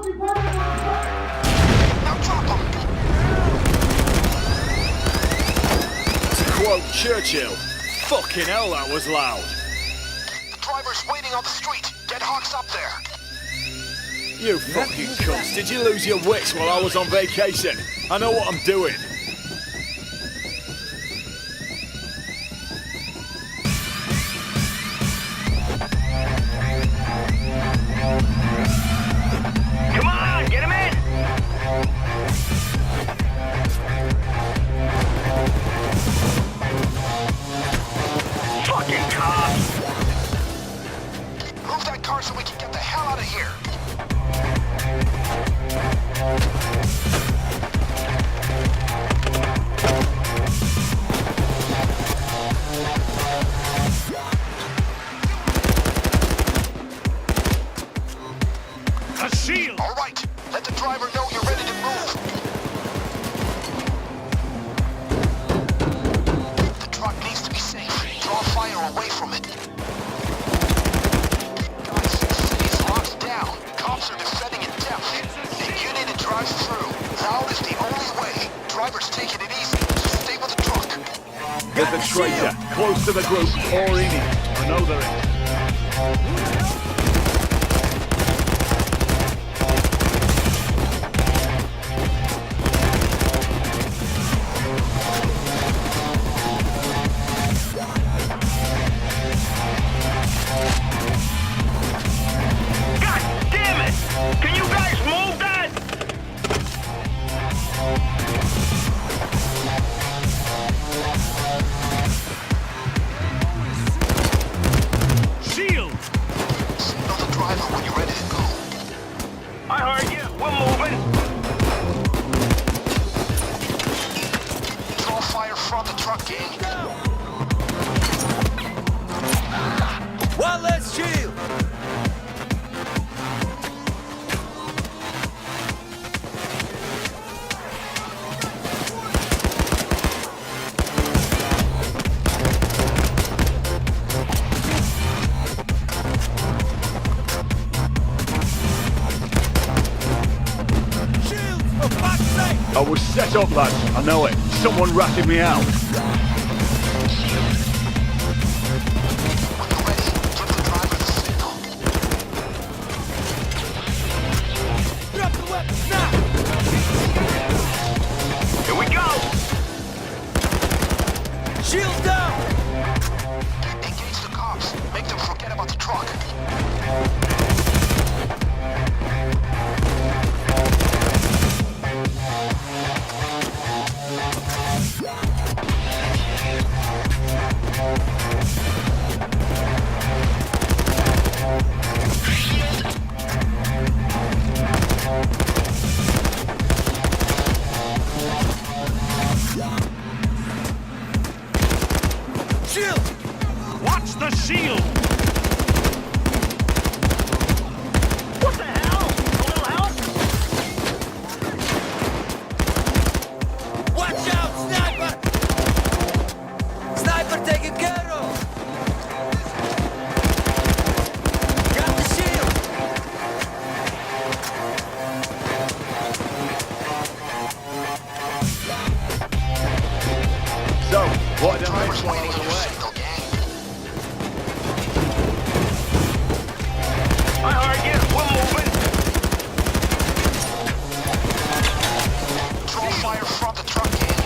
Now drop him! To quote Churchill, fucking hell that was loud. The driver's waiting on the street. Get Hox up there. You fucking cunts, did you lose your wits while I was on vacation? I know what I'm doing. Come on, get him in! Fucking cops! Move that car so we can get the hell out of here. A shield! All right, let the driver know you're ready to move. The truck needs to be safe. Draw fire away from it. Guys, the city's locked down. Cops are defending in depth. And you need to drive through. Loud is the only way. Driver's taking it easy. Just stay with the truck. Get the traitor close to the group or in it. I know they're in. God damn it! Can you guys move that? Shield! Signal the driver when you're ready to go. I heard you. We're moving. Draw fire from the truck, gang. One less shield! Shields, for fuck's sake! I was set up, lads. I know it. Someone ratted me out. When you're ready, give the driver the signal. Drop the weapons now! Here we go! Shield down! Engage the cops. Make them forget about the truck. Shield! Watch the shield! What the hell? A little help? Watch out, sniper! Sniper taken care of! Got the shield! So, what did I Driver's miss while I waiting was on your away? signal, gang. I heard you. We're moving. Draw fire from the truck, gang.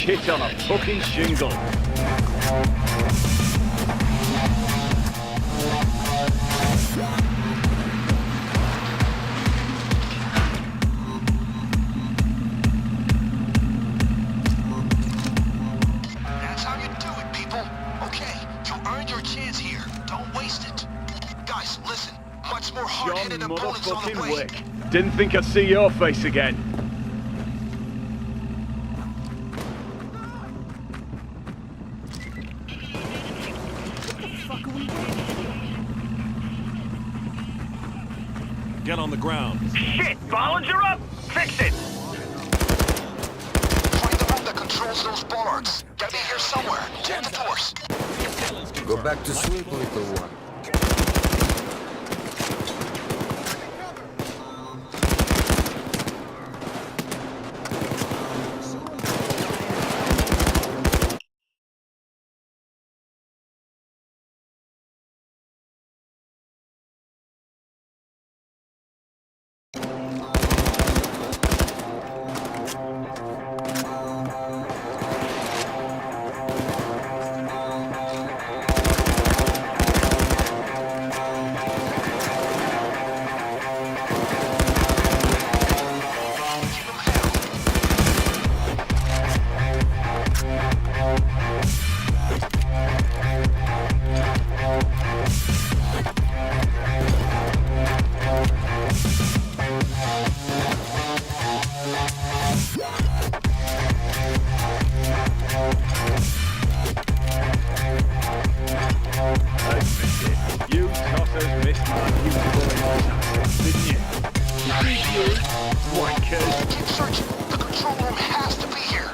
shit on a fucking shingle. That's how you do it, people. Okay, you earned your chance here. Don't waste it. Guys, listen. Much more John hard-hitted opponents on the motherfucking way. Wick. Didn't think I'd see your face again. Get on the ground. Shit, bollards are up! Fix it! Find the room that controls those bollards. Get me here somewhere. Check the force. Go back to sleep, little one. You tossers missed my beautiful assassin, didn't you? Did you? Wankers. Keep searching. The control room has to be here.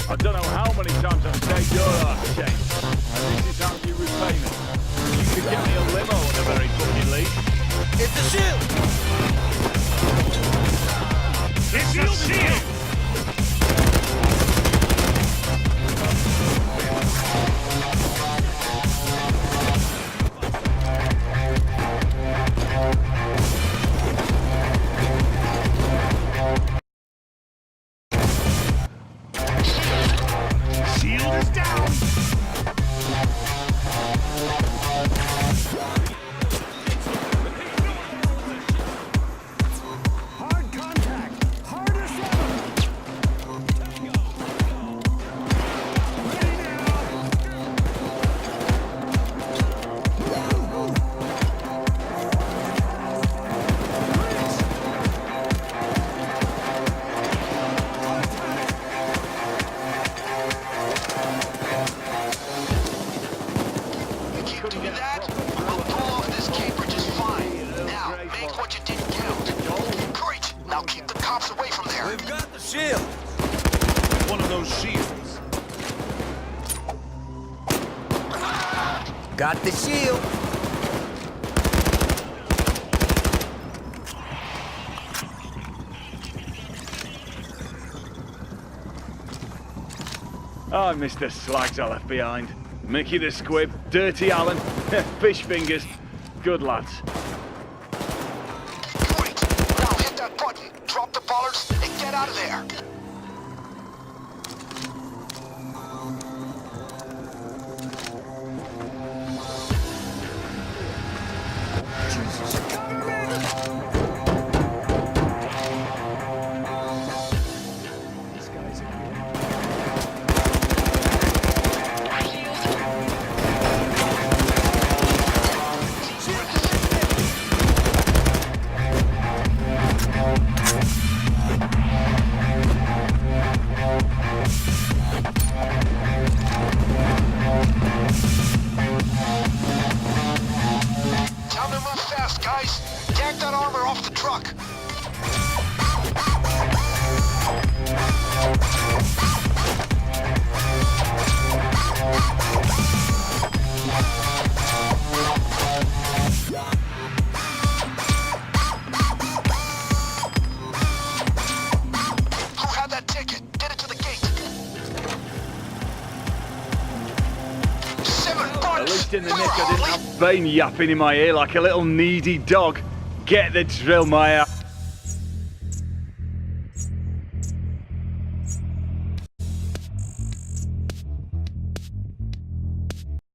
I don't know how many times I've saved your ass, Chase. And this is how you repay me. You could get me a limo at the very fucking least. It's the shield! It's the shield! Shield is down! Hard contact. Hard as ever. Ready now. You keep doing that, we'll pull off this caper just fine. Now, make what you didn't count. Great. Now keep the cops away from there. We've got the shield! One of those shields. Got the shield! I missed the slags I left behind. Mickey the Squib, Dirty Allen, Fish Fingers. Good lads. Great. Now hit that button, drop the bollards, and get out of there. Time to move fast, guys. Yank that armor off the truck. Who had that ticket? Get it to the gate. 7 At bucks. least in the nick I didn't have Bane yapping in my ear like a little needy dog. Get the drill, Maya.